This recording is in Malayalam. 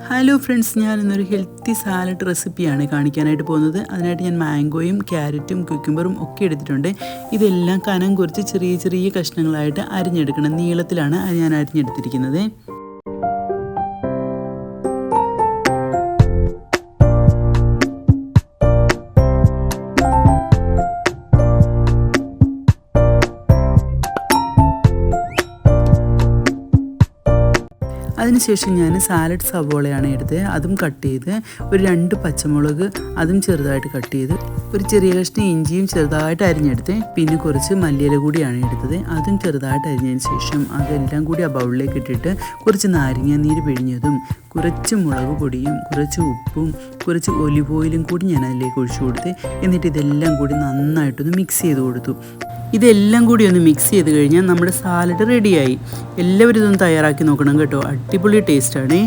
ഹലോ ഫ്രണ്ട്സ്, ഞാനിന്നൊരു ഹെൽത്തി സാലഡ് റെസിപ്പിയാണ് കാണിക്കാനായിട്ട് പോകുന്നത്. അതിനായിട്ട് ഞാൻ മാംഗോയും ക്യാരറ്റും ക്യുക്കുംബറും ഒക്കെ എടുത്തിട്ടുണ്ട്. ഇതെല്ലാം കനം കുറച്ച് ചെറിയ ചെറിയ കഷ്ണങ്ങളായിട്ട് അരിഞ്ഞെടുക്കണം. നീളത്തിലാണ് ഞാൻ അരിഞ്ഞെടുത്തിരിക്കുന്നത്. അതിനുശേഷം ഞാൻ സാലഡ് സവോളയാണ് എടുത്തത്. അതും കട്ട് ചെയ്ത് ഒരു 2 പച്ചമുളക് അതും ചെറുതായിട്ട് കട്ട് ചെയ്ത് ഒരു ചെറിയ കഷ്ണം ഇഞ്ചിയും ചെറുതായിട്ട് അരിഞ്ഞെടുത്ത് പിന്നെ കുറച്ച് മല്ലിയില കൂടിയാണ് എടുത്തത്. അതും ചെറുതായിട്ട് അരിഞ്ഞതിന് ശേഷം അതെല്ലാം കൂടി ആ ബൗളിലേക്ക് ഇട്ടിട്ട് കുറച്ച് നാരങ്ങ നീര് പിഴിഞ്ഞതും കുറച്ച് മുളക് പൊടിയും കുറച്ച് ഉപ്പും കുറച്ച് ഒലിവ് ഓയിലും കൂടി ഞാൻ അതിലേക്ക് ഒഴിച്ചു കൊടുത്ത് എന്നിട്ട് ഇതെല്ലാം കൂടി നന്നായിട്ടൊന്ന് മിക്സ് ചെയ്ത് കൊടുത്തു. ഇതെല്ലാം കൂടി ഒന്ന് മിക്സ് ചെയ്ത് കഴിഞ്ഞാൽ നമ്മുടെ സാലഡ് റെഡിയായി. എല്ലാവരും ഇതൊന്ന് തയ്യാറാക്കി നോക്കണം കേട്ടോ. അടിപൊളി ടേസ്റ്റാണ്.